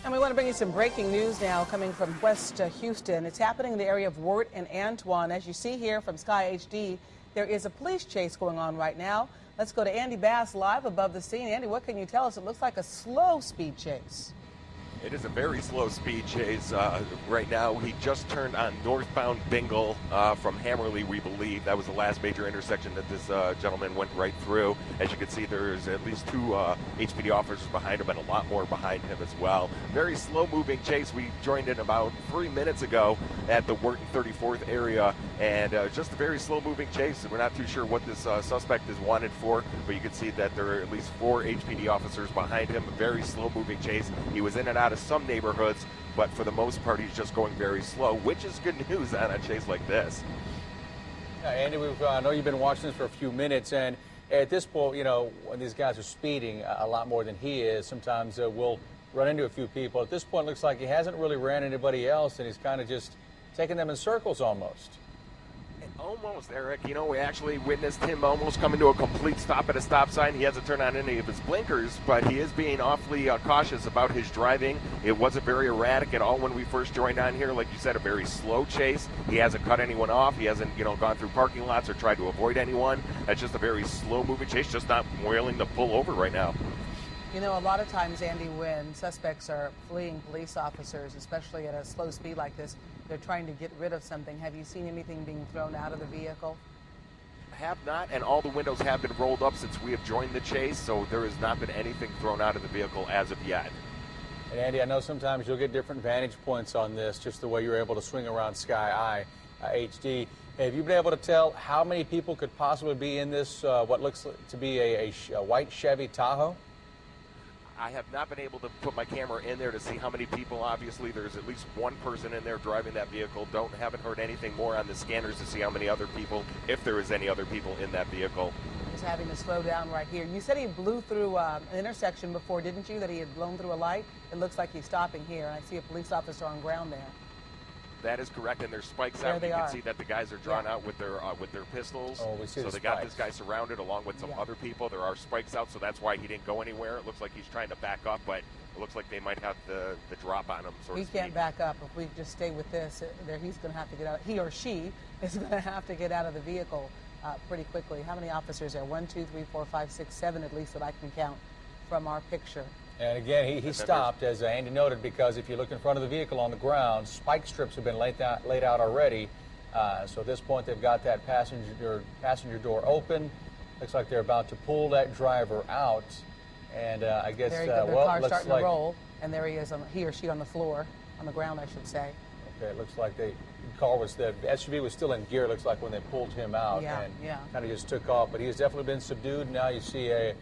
And we want to bring you some breaking news now coming from West Houston. It's happening in the area of Wirt and Antoine. As you see here from Sky HD, there is a police chase going on right now. Let's go to Andy Bass live above the scene. Andy, what can you tell us? It looks like a slow speed chase. It is a very slow speed chase right now. He just turned on northbound Bingle from Hammerly, we believe. That was the last major intersection that this gentleman went right through. As you can see, there's at least two HPD officers behind him and a lot more behind him as well. Very slow-moving chase. We joined in about 3 minutes ago at the Wirt and 34th area, and just a very slow-moving chase. We're not too sure what this suspect is wanted for, but you can see that there are at least 4 HPD officers behind him. A very slow-moving chase. He was in and out of some neighborhoods, but for the most part he's just going very slow, which is good news on a chase like this. Yeah, Andy, I know you've been watching this for a few minutes, and at this point, you know, when these guys are speeding a lot more than he is, sometimes we'll run into a few people. At this point, it looks like he hasn't really ran anybody else, and he's kind of just taking them in circles almost. Almost, Eric. You know, we actually witnessed him almost coming to a complete stop at a stop sign. He hasn't turned on any of his blinkers, but he is being awfully cautious about his driving. It wasn't very erratic at all when we first joined on here. Like you said, a very slow chase. He hasn't cut anyone off. He hasn't, you know, gone through parking lots or tried to avoid anyone. That's just a very slow-moving chase, just not willing to pull over right now. You know, a lot of times, Andy, when suspects are fleeing police officers, especially at a slow speed like this, they're trying to get rid of something. Have you seen anything being thrown out of the vehicle? Have not, and all the windows have been rolled up since we have joined the chase, so there has not been anything thrown out of the vehicle as of yet. And Andy, I know sometimes you'll get different vantage points on this, just the way you're able to swing around Sky HD. Have you been able to tell how many people could possibly be in this, what looks to be a white Chevy Tahoe? I have not been able to put my camera in there to see how many people. Obviously, there's at least one person in there driving that vehicle. Haven't heard anything more on the scanners to see how many other people, if there is any other people in that vehicle. He's having to slow down right here. You said he blew through an intersection before, didn't you, that he had blown through a light? It looks like he's stopping here, and I see a police officer on ground there. That is correct, and there's spikes there out. You can see that the guys are drawn out with their pistols. Oh, we see so they got this guy surrounded along with some other people. There are spikes out, so that's why he didn't go anywhere. It looks like he's trying to back up, but it looks like they might have the drop on him. He can't back up. If we just stay with this, he's going to have to get out. He or she is going to have to get out of the vehicle pretty quickly. How many officers are there? 1, 2, 3, 4, 5, 6, 7 at least that I can count from our picture. And again, he stopped, as Andy noted, because if you look in front of the vehicle on the ground, spike strips have been laid out already. So at this point, they've got that passenger door open. Looks like they're about to pull that driver out. And I guess, there you go. Their car's starting to roll, and there he is, he or she on the floor, on the ground, I should say. Okay, it looks like the SUV was still in gear, looks like, when they pulled him out. And kind of just took off. But he has definitely been subdued. Now you see a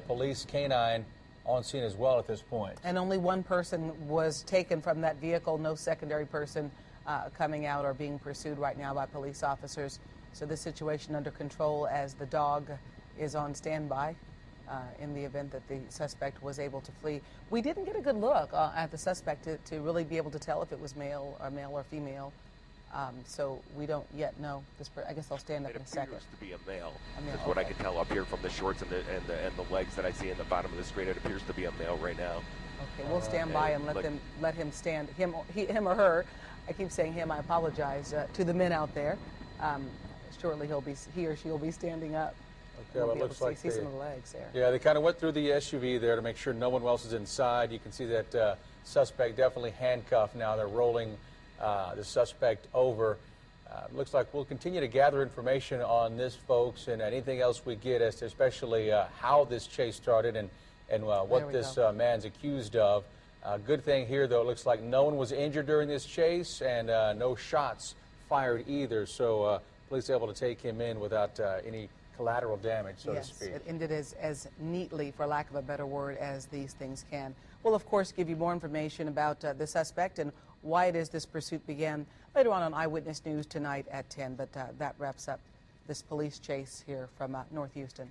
police canine on scene as well at this point. And only one person was taken from that vehicle, no secondary person coming out or being pursued right now by police officers. So this situation under control as the dog is on standby in the event that the suspect was able to flee. We didn't get a good look at the suspect to really be able to tell if it was male or female. So we don't yet know. I guess I'll stand up in a second. It appears to be a male. Is what I can tell up here from the shorts and the legs that I see in the bottom of the screen. It appears to be a male right now. Okay, we'll stand by and let him stand. Him or her. I keep saying him. I apologize to the men out there. Surely he or she will be standing up. Okay, well, it looks like see some of the legs there. Yeah, they kind of went through the SUV there to make sure no one else is inside. You can see that suspect definitely handcuffed now. They're rolling the suspect over. Looks like we'll continue to gather information on this, folks, and anything else we get as to especially how this chase started and what this man's accused of. Good thing here, though, it looks like no one was injured during this chase and no shots fired either. So police able to take him in without any collateral damage, so to speak. Yes, it ended as neatly, for lack of a better word, as these things can. We'll, of course, give you more information about the suspect and why it is this pursuit began later on Eyewitness News tonight at 10. But that wraps up this police chase here from North Houston.